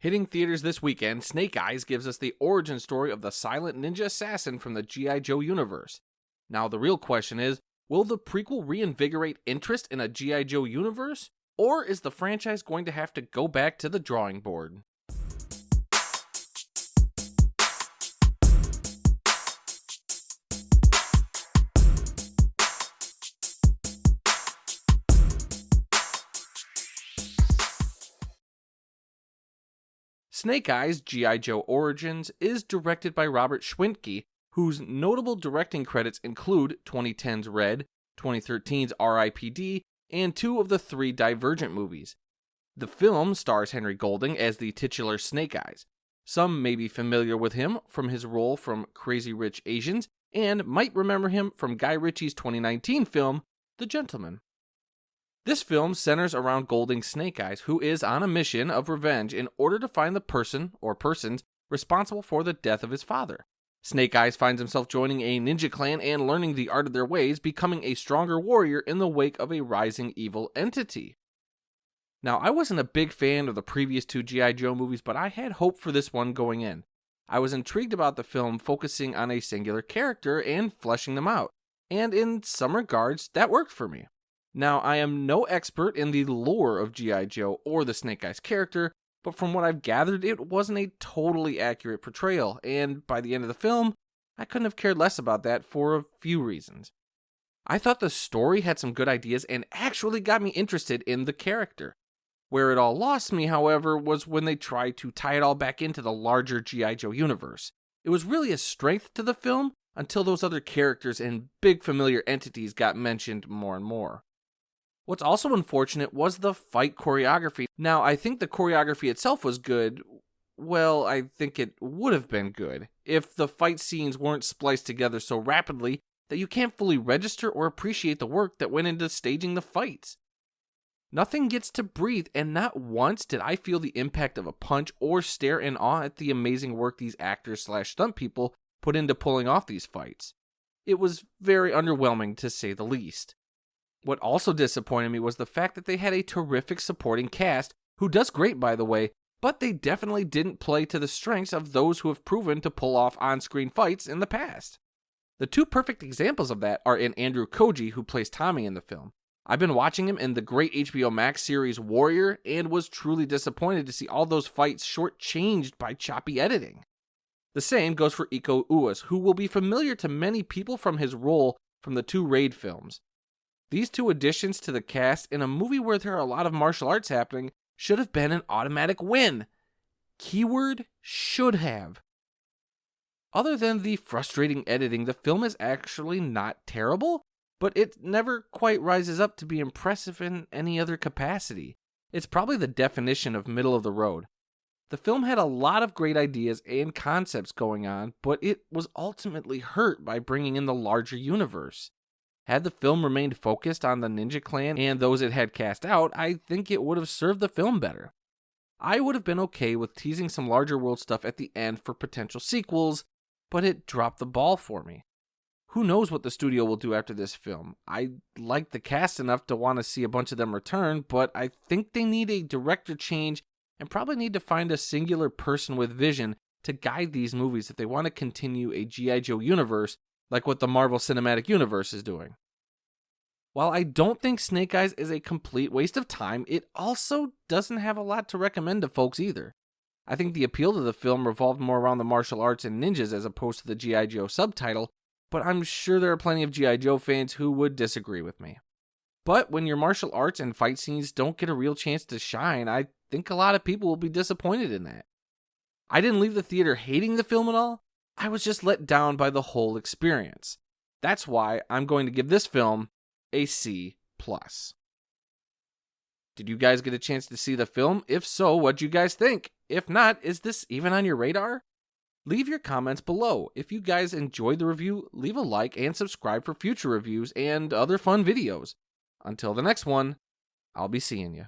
Hitting theaters this weekend, Snake Eyes gives us the origin story of the silent ninja assassin from the G.I. Joe universe. Now, the real question is, will the prequel reinvigorate interest in a G.I. Joe universe, or is the franchise going to have to go back to the drawing board? Snake Eyes G.I. Joe Origins is directed by Robert Schwentke, whose notable directing credits include 2010's Red, 2013's R.I.P.D., and two of the three Divergent movies. The film stars Henry Golding as the titular Snake Eyes. Some may be familiar with him from his role from Crazy Rich Asians, and might remember him from Guy Ritchie's 2019 film, The Gentleman. This film centers around Golding's Snake Eyes, who is on a mission of revenge in order to find the person or persons responsible for the death of his father. Snake Eyes finds himself joining a ninja clan and learning the art of their ways, becoming a stronger warrior in the wake of a rising evil entity. Now, I wasn't a big fan of the previous two G.I. Joe movies, but I had hope for this one going in. I was intrigued about the film focusing on a singular character and fleshing them out, and in some regards, that worked for me. Now, I am no expert in the lore of G.I. Joe or the Snake Eyes character, but from what I've gathered, it wasn't a totally accurate portrayal, and by the end of the film, I couldn't have cared less about that for a few reasons. I thought the story had some good ideas and actually got me interested in the character. Where it all lost me, however, was when they tried to tie it all back into the larger G.I. Joe universe. It was really a strength to the film until those other characters and big familiar entities got mentioned more and more. What's also unfortunate was the fight choreography. Now, I think the choreography itself was good. Well, I think it would have been good if the fight scenes weren't spliced together so rapidly that you can't fully register or appreciate the work that went into staging the fights. Nothing gets to breathe, and not once did I feel the impact of a punch or stare in awe at the amazing work these actors/stunt people put into pulling off these fights. It was very underwhelming, to say the least. What also disappointed me was the fact that they had a terrific supporting cast, who does great by the way, but they definitely didn't play to the strengths of those who have proven to pull off on-screen fights in the past. The two perfect examples of that are in Andrew Koji, who plays Tommy in the film. I've been watching him in the great HBO Max series Warrior, and was truly disappointed to see all those fights shortchanged by choppy editing. The same goes for Iko Uwais, who will be familiar to many people from his role from the two Raid films. These two additions to the cast in a movie where there are a lot of martial arts happening should have been an automatic win. Keyword should have. Other than the frustrating editing, the film is actually not terrible, but it never quite rises up to be impressive in any other capacity. It's probably the definition of middle of the road. The film had a lot of great ideas and concepts going on, but it was ultimately hurt by bringing in the larger universe. Had the film remained focused on the Ninja Clan and those it had cast out, I think it would have served the film better. I would have been okay with teasing some larger world stuff at the end for potential sequels, but it dropped the ball for me. Who knows what the studio will do after this film? I like the cast enough to want to see a bunch of them return, but I think they need a director change and probably need to find a singular person with vision to guide these movies if they want to continue a G.I. Joe universe like what the Marvel Cinematic Universe is doing. While I don't think Snake Eyes is a complete waste of time, it also doesn't have a lot to recommend to folks either. I think the appeal to the film revolved more around the martial arts and ninjas as opposed to the G.I. Joe subtitle, but I'm sure there are plenty of G.I. Joe fans who would disagree with me. But when your martial arts and fight scenes don't get a real chance to shine, I think a lot of people will be disappointed in that. I didn't leave the theater hating the film at all. I was just let down by the whole experience. That's why I'm going to give this film a C+. Did you guys get a chance to see the film? If so, what'd you guys think? If not, is this even on your radar? Leave your comments below. If you guys enjoyed the review, leave a like and subscribe for future reviews and other fun videos. Until the next one, I'll be seeing you.